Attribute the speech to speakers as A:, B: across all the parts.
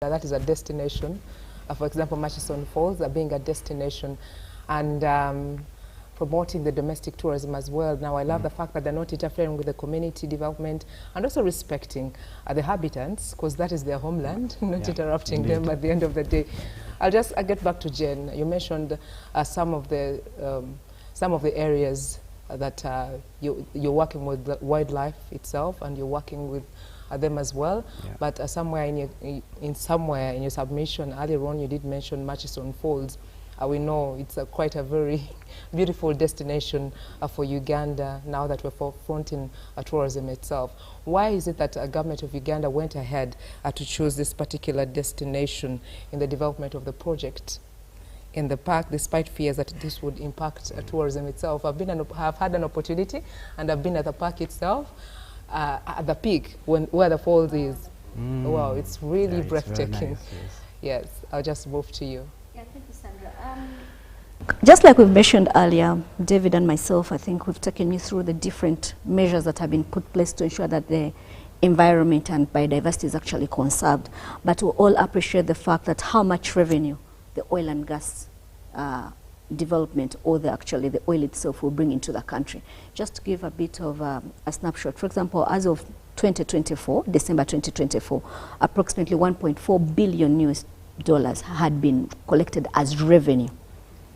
A: That is a destination. For example, Murchison Falls being a destination, and promoting the domestic tourism as well. Now, I love the fact that they're not interfering with the community development and also respecting the habitants, because that is their homeland, not interrupting them at the end of the day. I'll get back to Jen. You mentioned some of the areas that you're working with the wildlife itself, and you're working with them as well. But somewhere in your submission earlier on, you did mention Murchison Falls. We know it's quite a very beautiful destination for Uganda now that we're forefronting tourism itself. Why is it that the government of Uganda went ahead to choose this particular destination in the development of the project in the park, despite fears that this would impact tourism itself? I've had an opportunity, and I've been at the park itself, at the peak, where the falls is. Wow, it's really breathtaking. Very nice, yes, I'll just move to you.
B: Yeah, thank you, Sandra. Just like we've mentioned earlier, David and myself, I think we've taken you through the different measures that have been put in place to ensure that the environment and biodiversity is actually conserved. But we all appreciate the fact that how much revenue the oil and gas development, or the oil itself, will bring into the country. Just to give a bit of a snapshot, for example, as of 2024, December 2024, approximately $1.4 billion had been collected as revenue,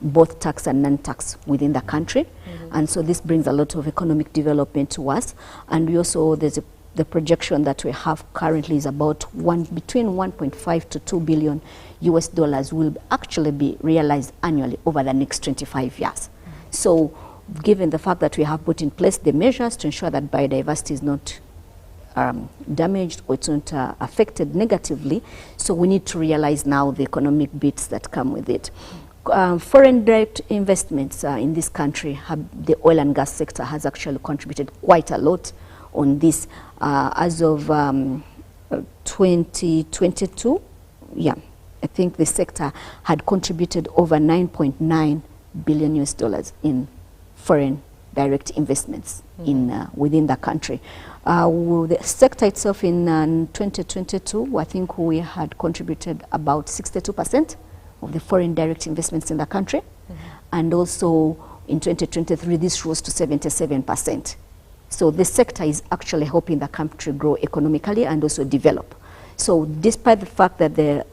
B: both tax and non-tax, within the country. And so this brings a lot of economic development to us. And we also, the projection that we have currently is about between 1.5 to 2 billion US dollars will actually be realized annually over the next 25 years. So given the fact that we have put in place the measures to ensure that biodiversity is not damaged or it's not affected negatively, so we need to realize now the economic bits that come with it. Foreign direct investments in this country, the oil and gas sector has actually contributed quite a lot on this. As of 2022, I think the sector had contributed over 9.9 billion US dollars in foreign direct investments within the country. The sector itself in 2022, I think we had contributed about 62% of the foreign direct investments in the country. And also in 2023, this rose to 77%. So the sector is actually helping the country grow economically and also develop. So despite the fact that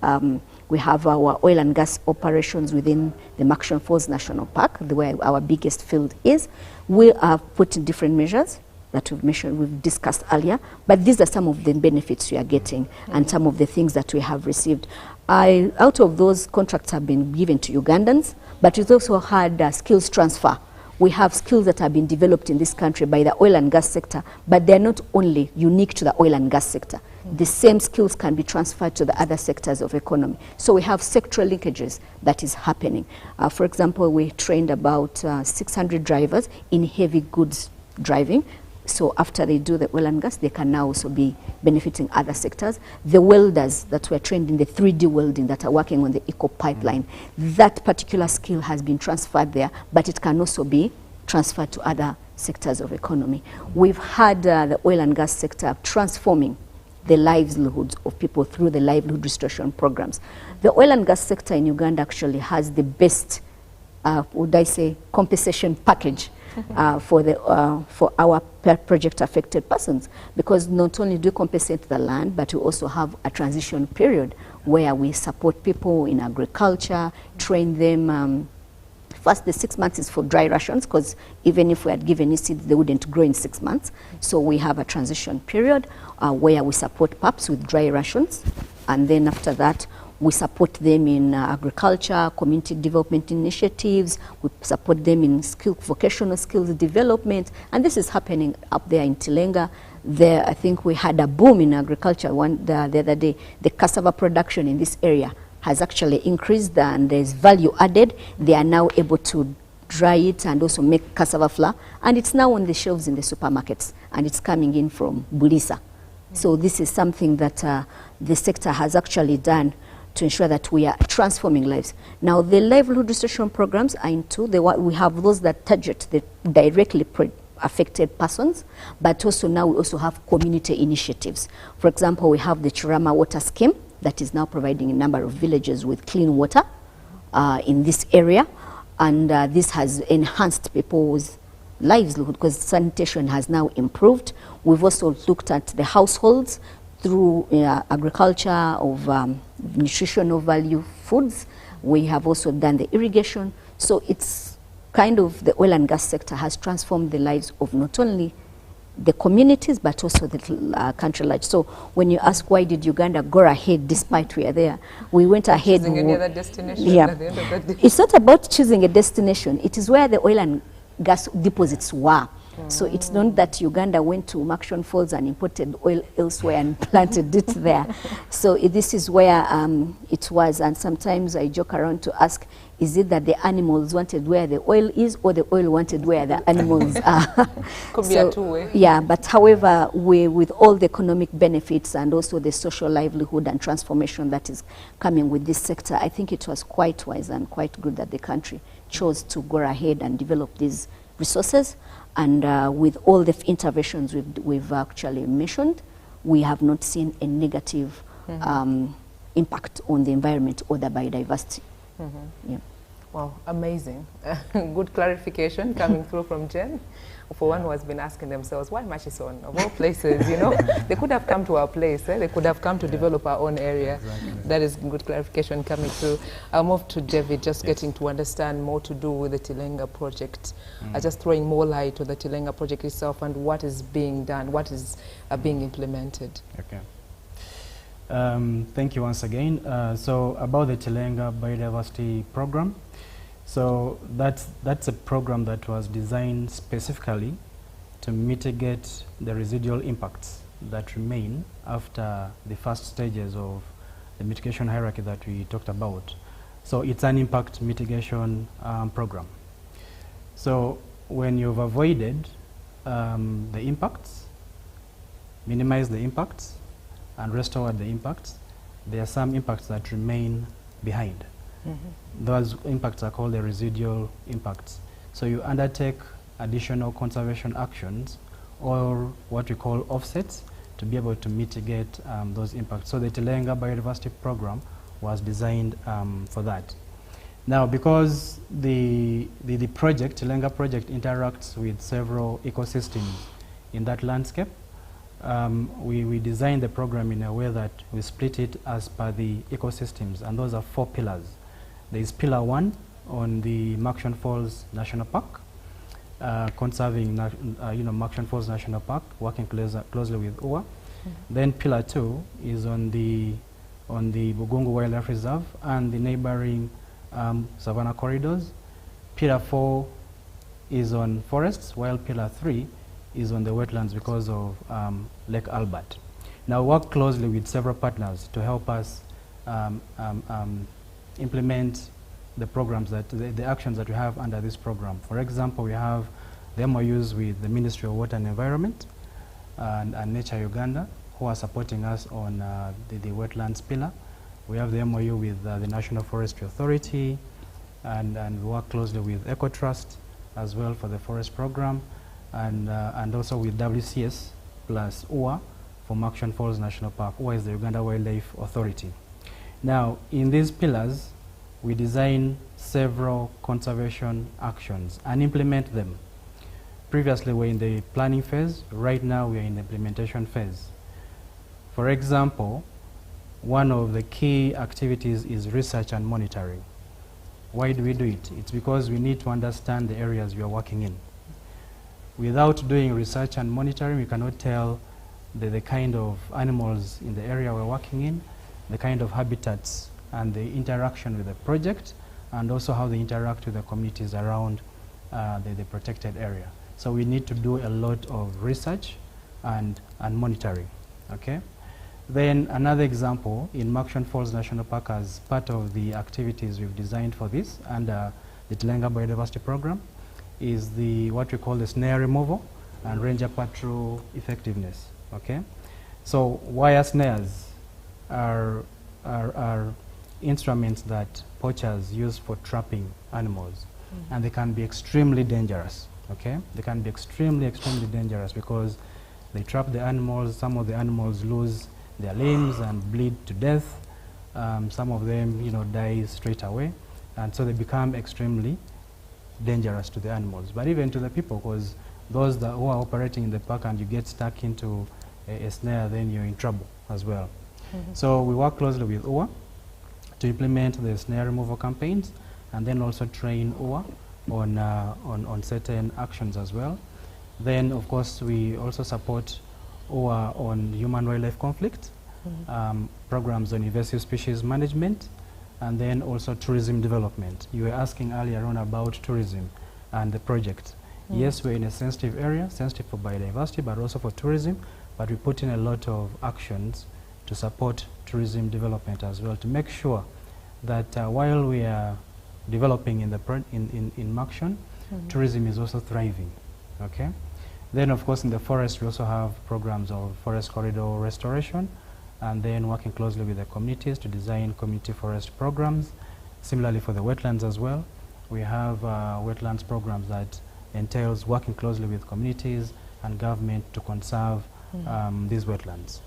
B: we have our oil and gas operations within the Murchison Falls National Park, where our biggest field is, we have put in different measures that we've discussed earlier, but these are some of the benefits we are getting and some of the things that we have received. Out of those, contracts have been given to Ugandans, but we've also had skills transfer. We have skills that have been developed in this country by the oil and gas sector, but they're not only unique to the oil and gas sector. The same skills can be transferred to the other sectors of economy. So we have sectoral linkages that is happening. For example, we trained about 600 drivers in heavy goods driving. So after they do the oil and gas, they can now also be benefiting other sectors. The welders that were trained in the 3D welding that are working on the eco pipeline, that particular skill has been transferred there, but it can also be transferred to other sectors of economy. We've had the oil and gas sector transforming the livelihoods of people through the livelihood restoration programs. The oil and gas sector in Uganda actually has the best, would I say, compensation package for our project affected persons, because not only do we compensate the land, but we also have a transition period where we support people in agriculture, train them. First, the 6 months is for dry rations, because even if we had given seeds, they wouldn't grow in 6 months. So we have a transition period where we support pups with dry rations, and then after that, we support them in agriculture, community development initiatives. We support them in vocational skills development. And this is happening up there in Tilenga. There, I think we had a boom in agriculture the other day. The cassava production in this area has actually increased, and there's value added. They are now able to dry it and also make cassava flour. And it's now on the shelves in the supermarkets, and it's coming in from Bulisa. So this is something that the sector has actually done to ensure that we are transforming lives. Now, the livelihood restoration programs are into we have those that target the directly affected persons, but also now we also have community initiatives. For example, we have the Chirama Water Scheme, that is now providing a number of villages with clean water in this area. And this has enhanced people's livelihood because sanitation has now improved. We've also looked at the households through agriculture of nutritional value foods. We have also done the irrigation. So it's kind of the oil and gas sector has transformed the lives of not only the communities but also the country large. So when you ask why did Uganda go ahead despite we are there, we went ahead.
A: Choosing any other destination at the end of the day.
B: It's not about choosing a destination. It is where the oil and gas deposits were. So it's not that Uganda went to Murchison Falls and imported oil elsewhere and planted it there. So this is where it was. And sometimes I joke around to ask, is it that the animals wanted where the oil is or the oil wanted where the animals are?
A: Could be a two-way.
B: Yeah, but however, with all the economic benefits and also the social livelihood and transformation that is coming with this sector, I think it was quite wise and quite good that the country chose to go ahead and develop these resources. And with all the interventions we've actually mentioned, we have not seen a negative impact on the environment or the biodiversity. Yeah.
A: Wow, amazing. Good clarification coming through from Jen. For one who has been asking themselves, why Murchison? Of all places, you know, they could have come to our place. They could have come to develop our own area. Exactly. That is good clarification coming through. I'll move to David, just getting to understand more to do with the Tilenga project. Just throwing more light on the Tilenga project itself and what is being done, what is being implemented.
C: Okay. Thank you once again. So about the Tilenga Biodiversity Program, so that's a program that was designed specifically to mitigate the residual impacts that remain after the first stages of the mitigation hierarchy that we talked about. So it's an impact mitigation program. So when you've avoided the impacts, minimize the impacts, and restore the impacts, there are some impacts that remain behind. Those impacts are called the residual impacts. So you undertake additional conservation actions or what we call offsets to be able to mitigate those impacts. So the Tilenga Biodiversity Program was designed for that. Now, because the project, Tilenga project, interacts with several ecosystems in that landscape, we designed the program in a way that we split it as per the ecosystems, and those are 4 pillars. There is pillar 1 on the Murchison Falls National Park, conserving Murchison Falls National Park, working closely with UWA. Then pillar 2 is on the Bugungu Wildlife Reserve and the neighboring savanna corridors. Pillar 4 is on forests, while pillar 3 is on the wetlands because of Lake Albert. Now, work closely with several partners to help us implement the programs the actions that we have under this program. For example, we have the MOUs with the Ministry of Water and Environment and Nature Uganda, who are supporting us on the wetlands pillar. We have the MOU with the National Forestry Authority, and we work closely with EcoTrust as well for the forest program, and also with WCS plus UWA for Murchison Falls National Park. UWA is the Uganda Wildlife Authority. Now, in these pillars, we design several conservation actions and implement them. Previously, we're in the planning phase. Right now, we are in the implementation phase. For example, one of the key activities is research and monitoring. Why do we do it? It's because we need to understand the areas we are working in. Without doing research and monitoring, we cannot tell the kind of animals in the area we're working in, the kind of habitats and the interaction with the project, and also how they interact with the communities around the protected area. So we need to do a lot of research and monitoring, okay? Then another example, in Murchison Falls National Park, as part of the activities we've designed for this under the Tilenga Biodiversity Program, is what we call the snare removal and ranger patrol effectiveness, okay? So wire snares are instruments that poachers use for trapping animals, and they can be extremely dangerous, okay? They can be extremely dangerous because they trap the animals. Some of the animals lose their limbs and bleed to death, Some of them, die straight away, and so they become extremely dangerous to the animals, but even to the people, because those who are operating in the park and you get stuck into a snare, then you're in trouble as well. So we work closely with UWA to implement the snare removal campaigns, and then also train UWA on certain actions as well. Then, of course, we also support UWA on human-wildlife conflict, programs on invasive species management, and then also tourism development. You were asking earlier on about tourism and the project. Yes, we're in a sensitive area, sensitive for biodiversity, but also for tourism, but we put in a lot of actions to support tourism development as well, to make sure that while we are developing in Makshon, tourism is also thriving. Okay. Then, of course, in the forest, we also have programs of forest corridor restoration, and then working closely with the communities to design community forest programs. Similarly, for the wetlands as well, we have wetlands programs that entails working closely with communities and government to conserve these wetlands.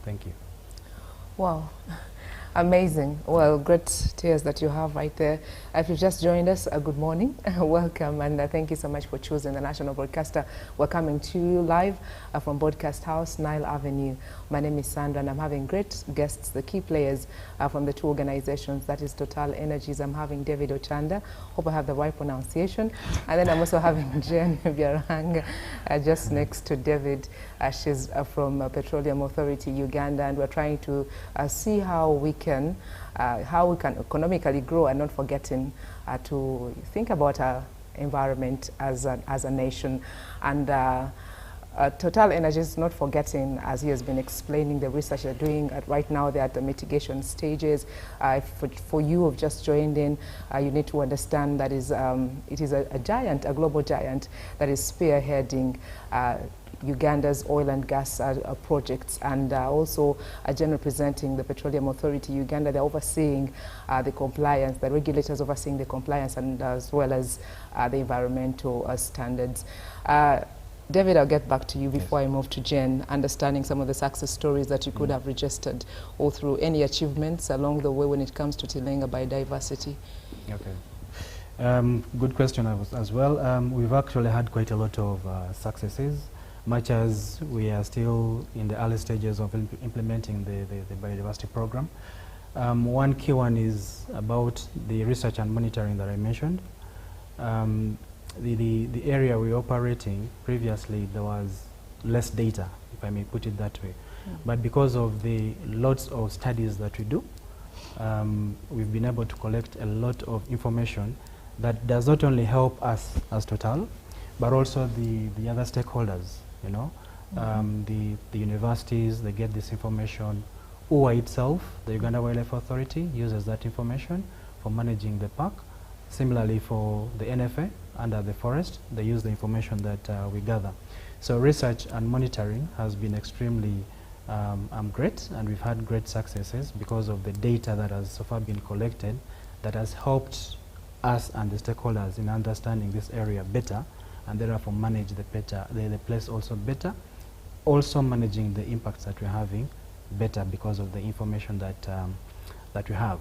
C: Thank you.
A: Wow. Amazing. Well, great tears that you have right there. If you've just joined us, good morning, welcome, and thank you so much for choosing the National Broadcaster. We're coming to you live from Broadcast House, Nile Avenue. My name is Sandra, and I'm having great guests, the key players from the two organizations, that is Total Energies. I'm having David Ochanda, hope I have the right pronunciation, and then I'm also having Jen Byarang just next to David. She's from Petroleum Authority Uganda, and we're trying to see how we can economically grow, and not forgetting to think about our environment as a nation. And Total Energies, not forgetting, as he has been explaining, the research they're doing right now. They're at the mitigation stages. For you who have just joined in, you need to understand that it is a giant, a global giant, that is spearheading Uganda's oil and gas projects, and also generally representing the Petroleum Authority Uganda. They're overseeing the compliance, the regulators overseeing the compliance, and as well as the environmental standards. David, I'll get back to you before I move to Jen, understanding some of the success stories that you could have registered, or through any achievements along the way when it comes to Tilenga biodiversity.
C: Okay. Good question as well. We've actually had quite a lot of successes, much as we are still in the early stages of implementing the biodiversity program. One key one is about the research and monitoring that I mentioned. The area we're operating, previously there was less data, if I may put it that way. But because of the lots of studies that we do, we've been able to collect a lot of information that does not only help us as Total, but also the other stakeholders, the universities, they get this information. UWA itself, the Uganda Wildlife Authority, uses that information for managing the park. Similarly, for the NFA, under the forest, they use the information that we gather. So research and monitoring has been extremely great, and we've had great successes because of the data that has so far been collected, that has helped us and the stakeholders in understanding this area better, and therefore manage the place also better, also managing the impacts that we're having better because of the information that we have.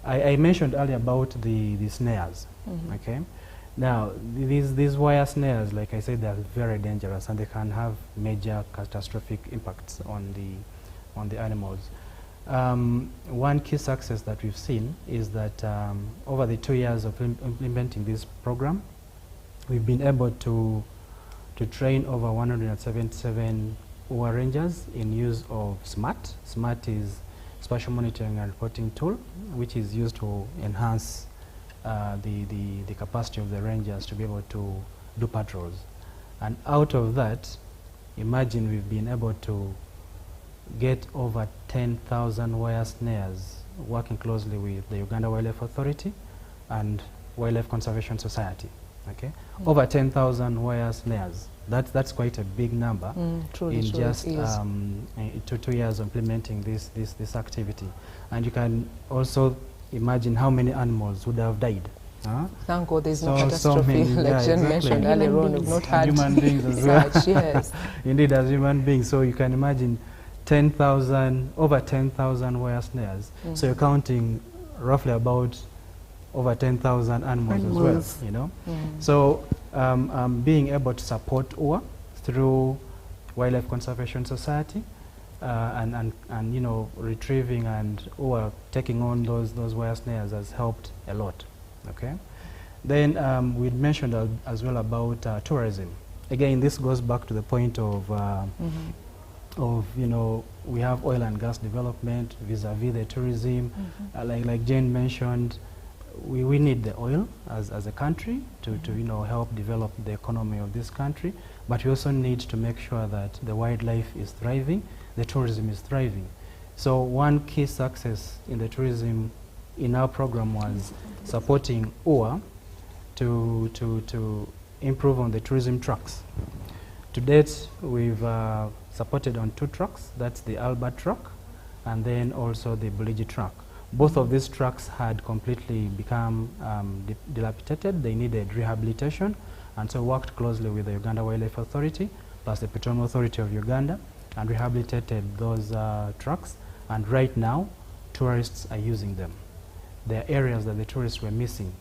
C: I mentioned earlier about the snares. Okay. Now, these wire snares, like I said, they're very dangerous, and they can have major catastrophic impacts on the animals. One key success that we've seen is that over the 2 years of implementing this program, we've been able to train over 177 UWA rangers in use of SMART. SMART is Spatial Monitoring and Reporting Tool, which is used to enhance the capacity of the rangers to be able to do patrols. And out of that, imagine we've been able to get over 10,000 wire snares, working closely with the Uganda Wildlife Authority and Wildlife Conservation Society. Okay, over 10,000 wire snares. That's quite a big number in just 2 years of implementing this activity. And you can also imagine how many animals would have died.
A: Thank God there's no catastrophe, like Jen mentioned earlier on. We've not had
C: human beings as well.
A: Yes.
C: Indeed, as human beings. So you can imagine over 10,000 wire snares. So you're counting roughly about over 10,000 animals as well, you know. So being able to support UWA through Wildlife Conservation Society and you know, retrieving and UWA taking on those wire snares has helped a lot, okay. Then we mentioned as well about tourism. Again, this goes back to the point of you know, we have oil and gas development vis-a-vis the tourism. Like Jane mentioned, we need the oil as a country to you know, help develop the economy of this country, but we also need to make sure that the wildlife is thriving, the tourism is thriving. So one key success in the tourism in our program was supporting UWA to improve on the tourism trucks. To date, we've supported on 2 trucks. That's the Albert truck and then also the Buligi truck. Both of these trucks had completely become dilapidated. They needed rehabilitation, and so worked closely with the Uganda Wildlife Authority plus the Petroleum Authority of Uganda and rehabilitated those trucks. And right now, tourists are using them. There are areas that the tourists were missing,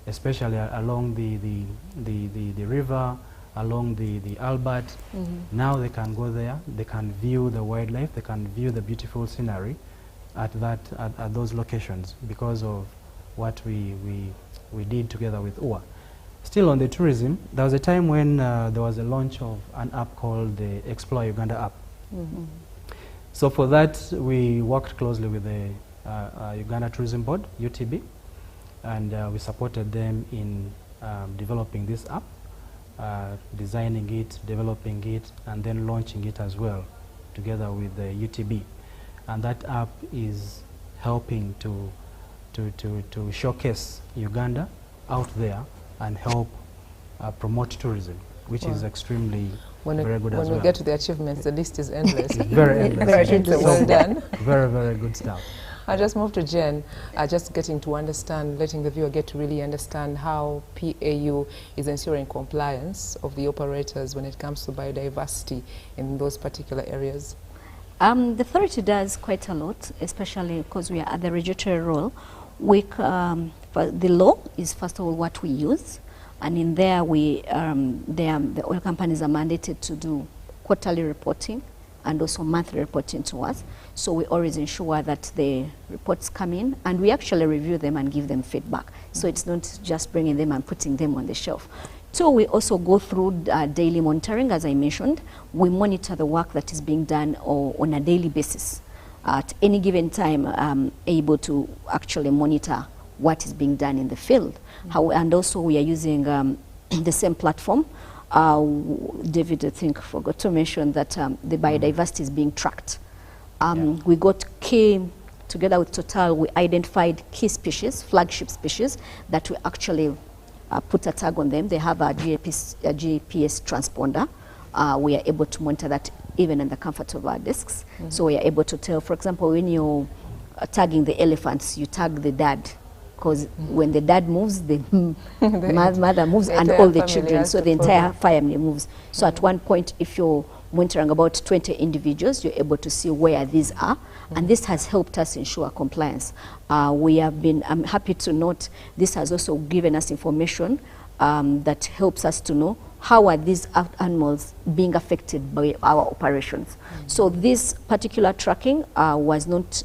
C: especially along the river, along the Albert. Now they can go there, they can view the wildlife, they can view the beautiful scenery at those locations because of what we did together with UWA. Still on the tourism, there was a time when there was a launch of an app called the Explore Uganda app. So for that, we worked closely with the Uganda Tourism Board, UTB, and we supported them in developing this app, designing it, developing it, and then launching it as well together with the UTB. And that app is helping to showcase Uganda out there and help promote tourism, which is extremely very good as well.
A: When we get to the achievements, the list is endless.
C: It's very endless.
A: Well done.
C: Very, very good stuff.
A: I'll just move to Jen, just getting to understand, letting the viewer get to really understand how PAU is ensuring compliance of the operators when it comes to biodiversity in those particular areas.
B: The authority does quite a lot, especially because we are at the regulatory role. The law is first of all what we use, and in there the oil companies are mandated to do quarterly reporting and also monthly reporting to us. So we always ensure that the reports come in and we actually review them and give them feedback. So it's not just bringing them and putting them on the shelf. 2, we also go through daily monitoring, as I mentioned. We monitor the work that is being done on a daily basis. At any given time, able to actually monitor what is being done in the field. And also we are using the same platform. David, I think, forgot to mention that the biodiversity is being tracked. We got together with Total, we identified key species, flagship species, that we actually put a tag on them. They have a GPS transponder. We are able to monitor that even in the comfort of our desks. So we are able to tell, for example, when you're tagging the elephants, you tag the dad, because when the dad moves, the mother moves, and all the children, so the entire family moves. So at one point, if you're monitoring about 20 individuals, you're able to see where these are, and this has helped us ensure compliance. We have been, I'm happy to note, this has also given us information that helps us to know how are these animals being affected by our operations. So this particular tracking was not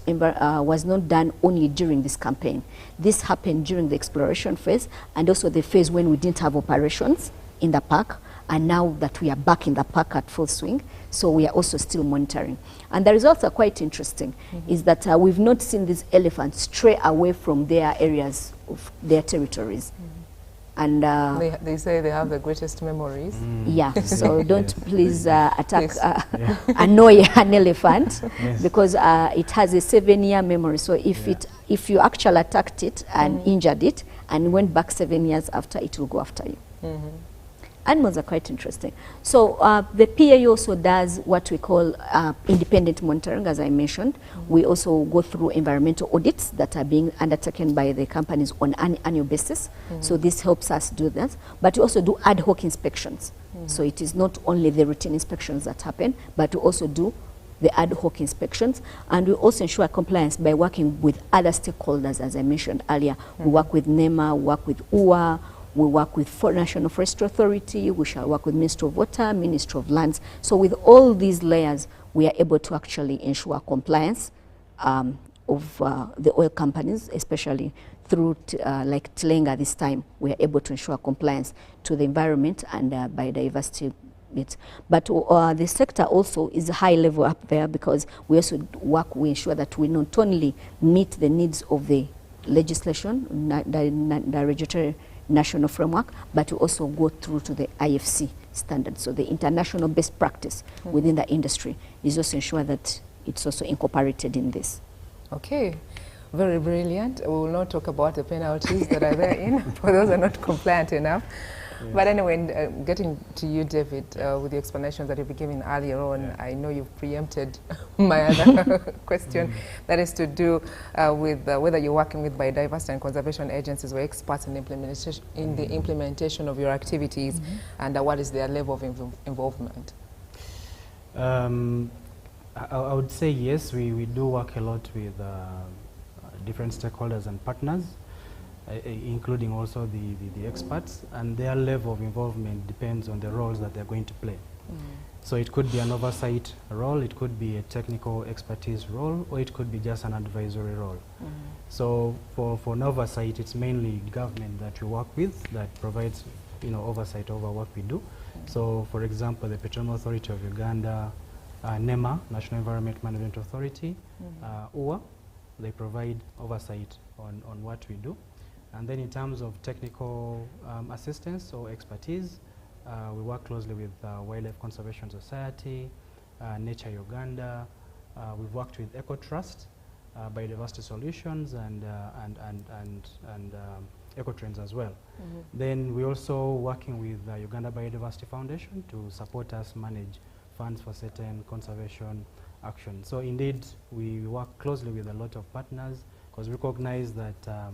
B: done only during this campaign. This happened during the exploration phase and also the phase when we didn't have operations in the park, and now that we are back in the park at full swing, so we are also still monitoring. And the results are quite interesting, is that we've not seen these elephants stray away from their areas of their territories. And
A: they say they have the greatest memories.
B: Yeah, so don't please attack, annoy an elephant, because it has a 7-year memory. So if you actually attacked it and injured it and went back 7 years after, it will go after you. Animals are quite interesting. So the PAU also does what we call independent monitoring, as I mentioned. We also go through environmental audits that are being undertaken by the companies on an annual basis. So this helps us do that. But we also do ad hoc inspections. So it is not only the routine inspections that happen, but we also do the ad hoc inspections, and we also ensure compliance by working with other stakeholders, as I mentioned earlier. We work with NEMA, we work with UA, we work with National Forestry Authority, we shall work with Ministry of Water, Ministry of Lands. So with all these layers, we are able to actually ensure compliance of the oil companies, especially through like Tilenga this time. We are able to ensure compliance to the environment and biodiversity. But the sector also is high level up there, because we also we ensure that we not only meet the needs of the legislation, the regulatory national framework, but we also go through to the IFC standards. So the international best practice within the industry is also ensure that it's also incorporated in this.
A: Okay, very brilliant. We will not talk about the penalties that are therein for those who are not compliant enough. Yes. But anyway, getting to you, David, with the explanations that you've been giving earlier on, I know you've preempted my other question, that is to do with whether you're working with biodiversity and conservation agencies or experts in the implementation of your activities, and what is their level of involvement?
C: I would say yes, we do work a lot with different stakeholders and partners, including also the experts, and their level of involvement depends on the roles that they're going to play. So it could be an oversight role, it could be a technical expertise role, or it could be just an advisory role. So for an oversight, it's mainly government that we work with that provides oversight over what we do. So for example, the Petroleum Authority of Uganda, NEMA, National Environment Management Authority, UA, they provide oversight on what we do. And then in terms of technical assistance or expertise, we work closely with Wildlife Conservation Society, Nature Uganda. We've worked with EcoTrust, Biodiversity Solutions, and Ecotrends as well. Then we're also working with Uganda Biodiversity Foundation to support us manage funds for certain conservation action. So indeed, we work closely with a lot of partners, because we recognize that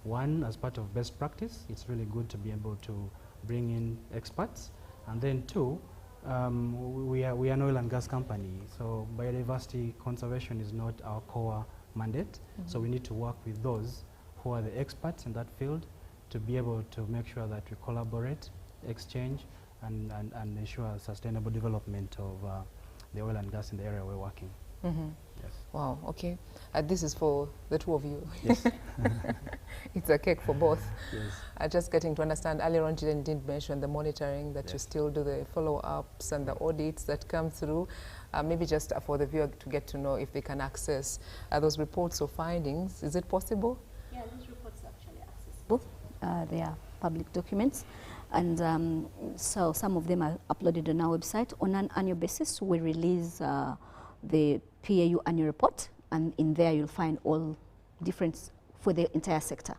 C: one, as part of best practice, it's really good to be able to bring in experts. And then two, we are an oil and gas company, so biodiversity conservation is not our core mandate. So we need to work with those who are the experts in that field to be able to make sure that we collaborate, exchange, and ensure sustainable development of the oil and gas in the area we're working. Yes. Wow, okay.
A: This is for the two of you.
C: Yes.
A: It's a cake for both.
C: Yes.
A: Just getting to understand, earlier on you did mention the monitoring, that you still do the follow-ups and the audits that come through. Maybe just for the viewer to get to know if they can access those reports or findings. Is it possible?
B: Yeah, these reports are actually accessible. They are public documents. And so some of them are uploaded on our website. On an annual basis, we release the PAU annual report, and in there you'll find all different for the entire sector.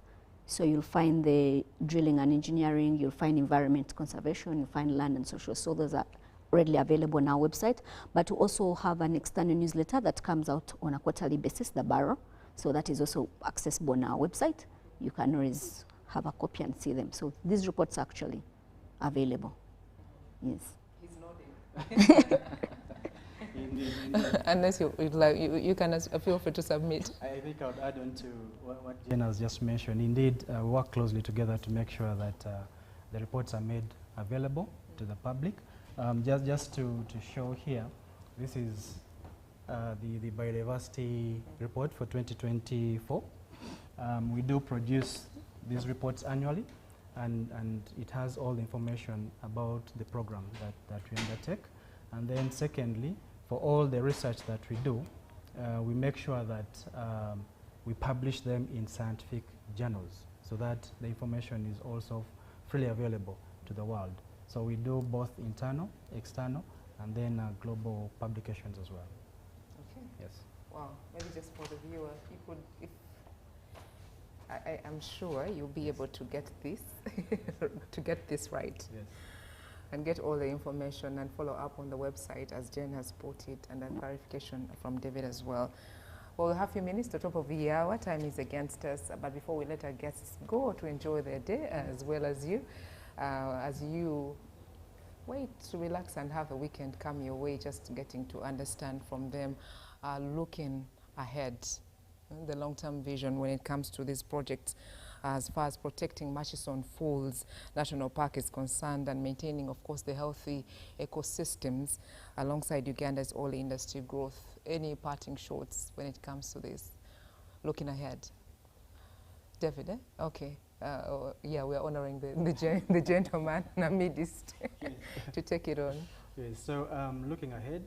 B: So you'll find the drilling and engineering, you'll find environment conservation, you'll find land and social. So those are readily available on our website. But we also have an external newsletter that comes out on a quarterly basis, the Barrow. So that is also accessible on our website. You can always have a copy and see them. So these reports are actually available. Yes.
A: He's nodding. Unless you can feel free to submit.
C: I think I would add on to what Jen has just mentioned. Indeed, we work closely together to make sure that the reports are made available to the public. Just to show here, this is the biodiversity report for 2024. We do produce these reports annually, and it has all the information about the program that we undertake. And then secondly, for all the research that we do, we make sure that we publish them in scientific journals so that the information is also freely available to the world. So we do both internal, external, and then global publications as well.
A: Okay.
C: Yes.
A: Wow. Maybe just for the viewer, you could, if I'm sure you'll be able to get this, to get this right.
C: Yes.
A: And get all the information and follow up on the website as Jen has put it, and then clarification from David as well. Well, we'll have a few minutes to top of the hour. Time is against us, but before we let our guests go to enjoy their day as well as you way to relax and have a weekend come your way, just getting to understand from them, looking ahead, the long-term vision when it comes to these projects as far as protecting Murchison Falls National Park is concerned, and maintaining, of course, the healthy ecosystems alongside Uganda's oil industry growth. Any parting shots when it comes to this, looking ahead? David, eh? Okay. Yeah, we are honoring the gentleman, Namidist, to take it on.
C: Yes, so looking ahead,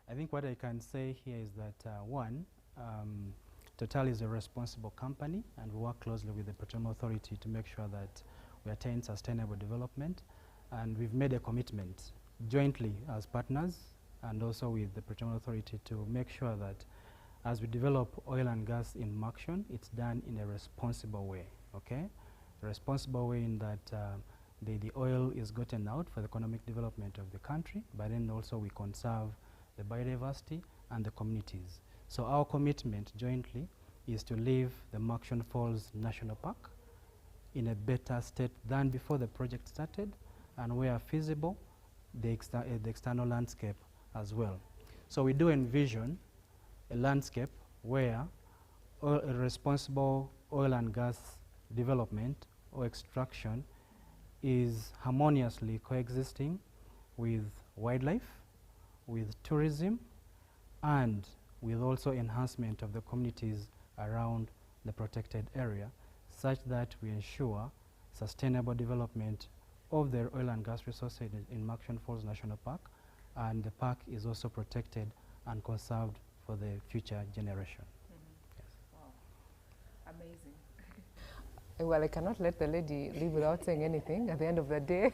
C: I think what I can say here is that, one, Total is a responsible company, and we work closely with the Petroleum Authority to make sure that we attain sustainable development. And we've made a commitment jointly as partners and also with the Petroleum Authority to make sure that as we develop oil and gas in Murchison, it's done in a responsible way, okay? A responsible way in that the oil is gotten out for the economic development of the country, but then also we conserve the biodiversity and the communities. So our commitment jointly is to leave the Murchison Falls National Park in a better state than before the project started, and where feasible, the external landscape as well. So we do envision a landscape where a responsible oil and gas development or extraction is harmoniously coexisting with wildlife, with tourism, and with also enhancement of the communities around the protected area, such that we ensure sustainable development of the oil and gas resources in Murchison Falls National Park, and the park is also protected and conserved for the future generation. Yes.
A: Wow, amazing. Well, I cannot let the lady leave without saying anything at the end of the day.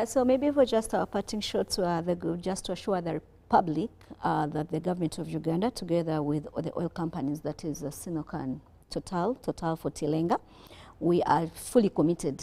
B: So maybe for just our parting shots, just to assure the public that the government of Uganda, together with the oil companies, that is Sinoca and Total for Tilenga, we are fully committed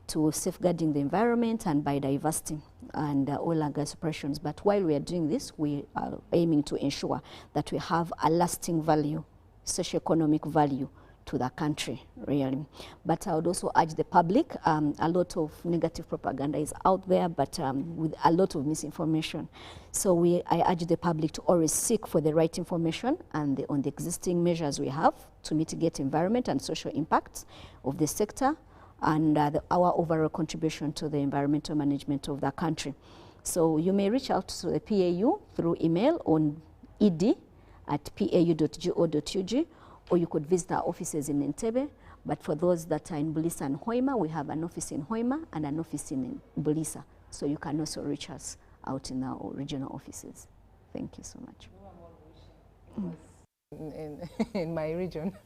B: to safeguarding the environment and biodiversity and oil and gas operations. But while we are doing this, we are aiming to ensure that we have a lasting value, socio-economic value to the country, really. But I would also urge the public, a lot of negative propaganda is out there, but with a lot of misinformation. So I urge the public to always seek for the right information and on the existing measures we have to mitigate environment and social impacts of the sector, and our overall contribution to the environmental management of the country. So you may reach out to the PAU through email on ed@pau.go.ug, or you could visit our offices in Entebbe. But for those that are in Bulisa and Hoima, we have an office in Hoima and an office in Bulisa. So you can also reach us out in our regional offices. Thank you so much.
A: In my region.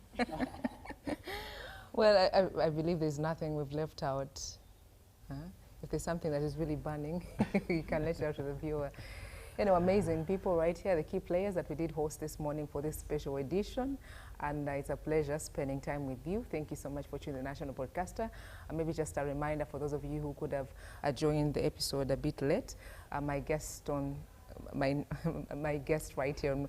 A: Well, I believe there's nothing we've left out. If there's something that is really burning, you can let it out to the viewer. You know, amazing people right here, the key players that we did host this morning for this special edition. And it's a pleasure spending time with you. Thank you so much for tuning the National Broadcaster. And maybe just a reminder for those of you who could have joined the episode a bit late. My guest right here,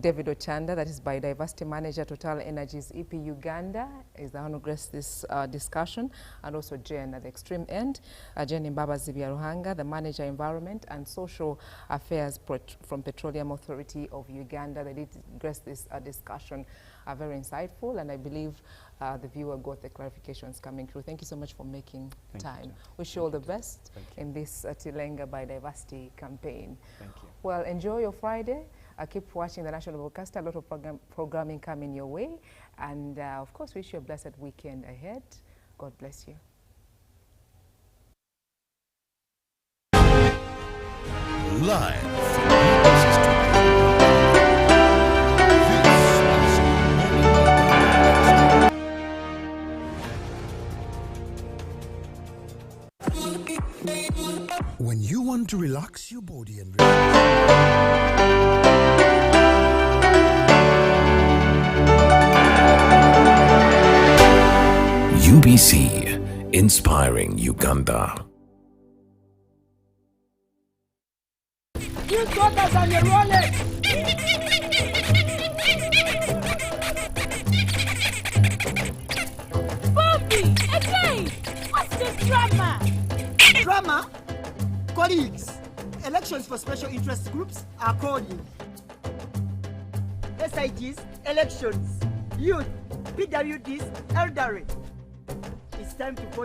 A: David Ochanda, that is Biodiversity Manager, Total Energies EP Uganda, is the one who graced this discussion, and also Jen at the extreme end, Jen Imbaba Zibiaruhanga, the Manager Environment and Social Affairs from Petroleum Authority of Uganda. They did grace this discussion, very insightful, and I believe the viewer got the clarifications coming through. Thank you so much for making time. Wish you all the best in this Tilenga Biodiversity campaign.
C: Thank you.
A: Well, enjoy your Friday. Keep watching the National Broadcaster. A lot of programming coming your way. And of course, wish you a blessed weekend ahead. God bless you.
D: Live. When you want to relax your body and UBC, inspiring Uganda.
E: You got us on your wallet. Bobby, again, what's this drive?
F: Colleagues, elections for special interest groups are calling. SIGs, elections, youth, PWDs, elderly. It's time to vote.